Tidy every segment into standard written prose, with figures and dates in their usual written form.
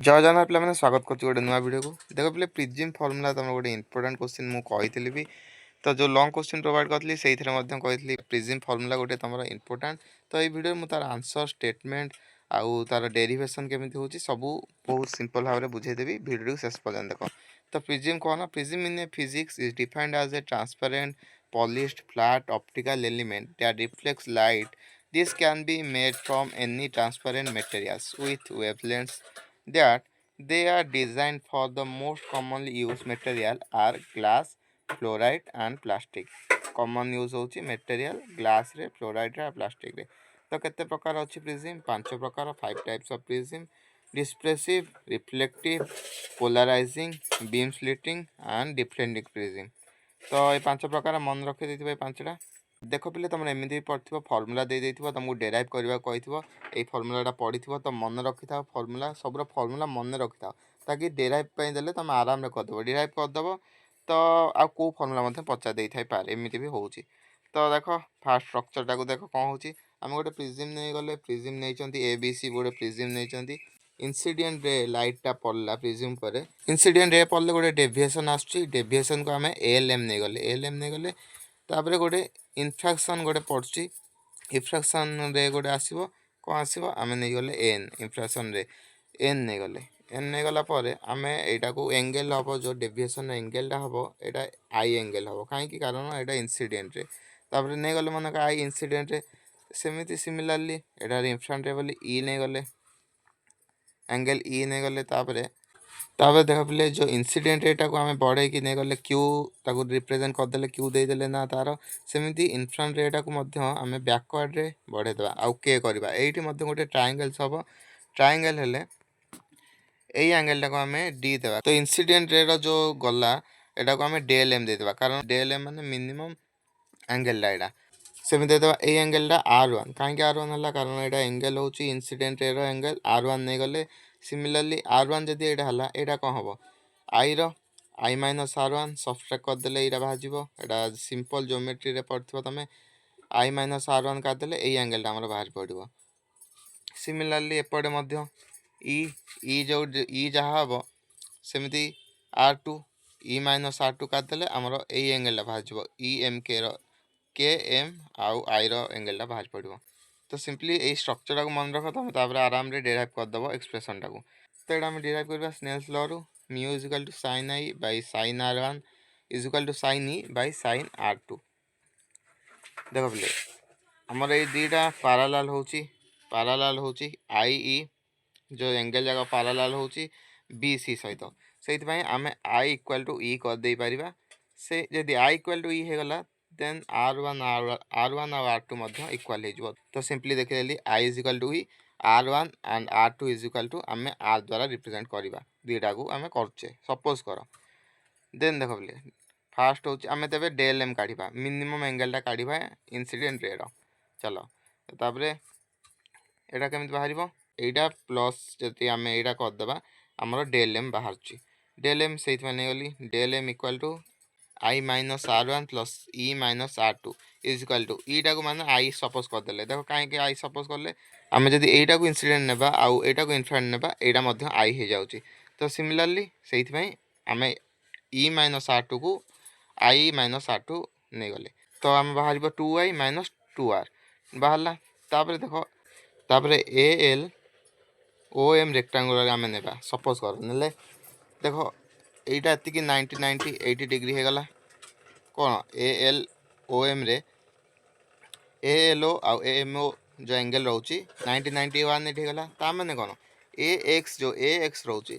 जय जगन्नाथ पे स्वागत कर गोटे नुआ वीडियो को देख पे प्रिज्म फर्मुला तुम गोटे इंपोर्टाट क्वेश्चन मुझे भी तो जो लंग क्वेश्चन प्रोवाइड करी से कही प्रिज्म फर्मुला गोटे तुम इंपोर्टाट तो ये वीडियो मुझे तार आंसर स्टेटमेंट आउ तार डेरिवेशन केमी हो सब बहुत सिंपल भाव में बुझेदेवी वीडियो शेष पर्यटन देख तो प्रिज्म कौन prism in a physics is defined as a transparent polished flat optical element that reflects light. This can be made from any transparent materials with wavelengths that they are designed for. The most commonly used material are glass, fluoride and plastic. Common use होची material glass रे, fluoride रे, plastic रे. तो केते प्रकार अछि prism? पांच प्रकार, 5 types of prism: dispersive, reflective, polarising, beam splitting and deflecting prism. तो ये पांच प्रकार मन रखी देथिबे पांचटा. देख पे तुम एमती भी पढ़ फर्मुला दे तुमको डेराइव करने कही फर्मुलाटा पढ़ी तो मन रखी था फर्मुला सब फर्मुला मन रखी था ताकि डेराइव देले तुम आराम करदेव डेराइव करदेव तो आ कौ फर्मुला पचार दे था पारे एमती भी हो. तो देख फास्ट स्ट्रक्चरटा को देख कौन हो आम गोटे प्रिज्म नहीं गले प्रिज्म नहीं ए बी सी गोटे प्रिज्म नहीं इंसिडेंट रे लाइटा पड़ला प्रिज्म पर इंसिडेंट रे पड़े गोटे डेविएशन आसविएशन को आम एल एम नहीं गले एल एम नहीं गले तापर गोटे इनफ्राक्शन गोटे पड़ुची इनफ्राक्शन रे गोटे आसो कौन आसो आम नहीं गले एन इनफ्राक्शन रे एन नहीं गले एन नहीं गला आम यहाँ को एंगल हम जो डेविएशन एंगलटा हम यहाँ आई एंगल हम कहीं कारण यहाँ इंसिडेंट रे तापर नहीं गले मन आई इंसिडेंट रे सेमती सिमिलारली यहाँ इनफ्रांट रे बोली ई नहीं गले एंगल ई नहीं गले तापर देख पे जो इंसिडेंट रेटा को आम बढ़े कि नहीं गले क्यू ताको रिप्रेजेंट करदे क्यू देदेले ना तार सेमती इनफ्रंट रेटा को आम बैकवर्ड रे बढ़ेदेवा आउ के करवा ये गोटे ट्रायंगल्स हम ट्रायंगल हेले यही एंगलटा को आम डी देवा तो इंसिडेंट रे जो गला यहाँ को आम डेल एम देदेवा कारण डेल एम माने मिनिमम एंगलटा यहाँ सेमती देदेवा ये एंगलटा R1 कहीं R1 है कारण यहाँ एंगल हूँ इंसिडेंट रे एंगल R1 नहीं गले सिमिलरली R1 जदि यहाँ है यहाँ कौन हम आई आई माइनस R1 सबट्रैक्ट करदे यहाँ बाहर यहाँ सिंपल ज्योमेट्री रे पढ़ तुम आई माइनस R1 करदे यही एंगलटा आम बाहर पड़ो. सिमिलरली एपटे ई जो ई जहाँ हम सेमती R2 ई माइनस R2 करदे आमर यही एंगलटा बाहर ई एम के एम आउ आई एंगलटा बाहर पड़ो. तो सिंपली यही स्ट्रक्चर को मन रख तुम आराम रे डेराइव करदेव एक्सप्रेशन टाक तो यहाँ आम डेराइव करवा स्नेल्स लॉ रु mu is equal to sine i by sine R1 is equal to sine e by sine R2. देख पे आमर ये दुईटा पारालाल हो आई ई जो एंगल जगह पारालाल हो बी सी सहित से आम आई इक्वल टू ई करदे पारिबा से जदि आई इक्वल टू ई होगला देन R1 और R2 इक्वल हो. तो सिंपली देखिए I is equal to E R1 and R2 is equal to आम R द्वारा रिप्रेजेंट करवा दुईटा को आम करे सपोज कर देन देख पे फास्ट हूँ आम तेज डेल एम काढ़ा मिनिमम एंगलटा काढ़ा इंसिडेंट रे चलो तापर यहाँ केमी बाहर यहाँ प्लस जब आम यहाँ करदे आमर डेल एम बाहर डेल एम से नहीं गली del M equal to I minus R1 plus E minus R2 is equal to ईटा को माने आई सपोज करदे देख कहीं आई सपोज कले आम जब यहाँ को इंसिडेंट नेबा आउ यहाँ को इनफ्रांट नेबा यहाँ आई हो जाऊँगी. तो सिमिलरली से आम ई माइनस R2 को आई माइनस R2 नहीं गले तो आम बाहर 2i माइनस 2r बाहरला तापर देख तापर A L O M rectangular आम नेबा सपोज कर ने देख यहाँ एति 90 90 80 डिग्री हो गला कौन ए एल ओ एम रे ए एल ओ आउ ए एम ओ जो एंगल रोचे 90 90 180 गला ता माने कौन ए एक्स जो ए एक्स रोचे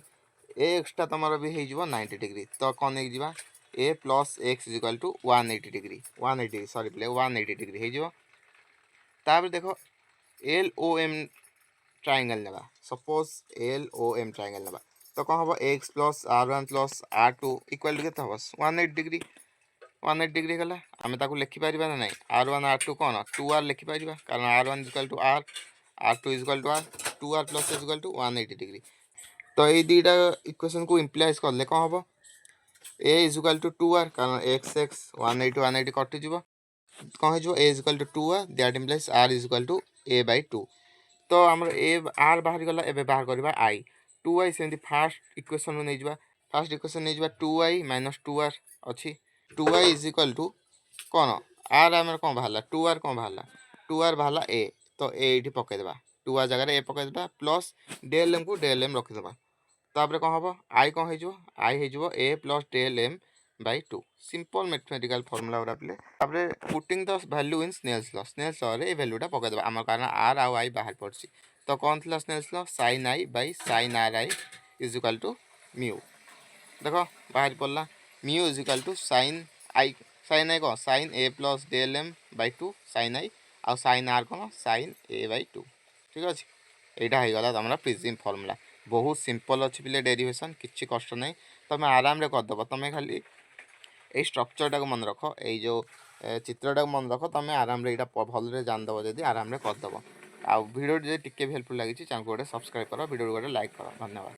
ए एक्सटा तुम भी हो 90 डिग्री तो कौन नहीं जा A plus X is equal to 180 degree 180 sorry play 180 degree हो. देख एल ओ एम ट्रायंगल नेबा suppose L O M triangle नेबा तो कौन हम X plus R1 plus R2 equal to के 180 डिग्री 180 डिग्री गला आम ताको लिखिपार ना ना R1 R2 कौन 2r लिखिपार कारण R1 equal to R R2 is equal to R 2r plus is equal to 180 degree. तो ये दुईटा इक्वेशन को इम्प्लाइज कले कौन हम ए इज इक्वल टू 2r कारण एक्स एक्स 180 180 कटिज कौन हो A is equal to 2r that implies R is equal to a/2. तो आम ए आर बाहर गला एबे बाहर करवा आई 2i सेमती फास्ट इक्वेशन नहीं जावा फास्ट इक्वेशन नहीं जावा 2i माइनस 2r अच्छी 2i इज इक्वल टू कौन आर आम कौन बाहर 2r कौन बाहर 2r बाहर ए तो ए ये पकईदे 2r जगह ए पकईदे प्लस डेल एम को डेल एम रखीदे तापर कौन हम आई कौन हो आई हो A plus del M by 2 simple mathematical formula गुरा पे तापर putting the value in Snell's law ray वैल्यूटा पकईदे आम कारण आर आउ आई बाहर पड़ी तो कौन थी Snell's law sin i by sin ri is equal to mu देख बाहर पड़ा mu is equal to sin i कौन sin a plus del M by 2 sin i आउ sin r कौन sin a by 2 ठीक अच्छे यहाँ हो गला तुम प्रिज्म फॉर्मूला बहुत सिंपल अच्छी पे डेरिवेशन किसी कष्ट नहीं तुम आराम करदेव तुम खाली ये स्ट्रक्चरटा को मन रख यो चित्रटा को मन रख तुम आराम यहाँ भल जानदेव जब आराम करदेव आ भिडियो टी हेल्पफुल लगी चैनल को गोटे सब्सक्राइब कर भिडियो गोटे लाइक कर धन्यवाद।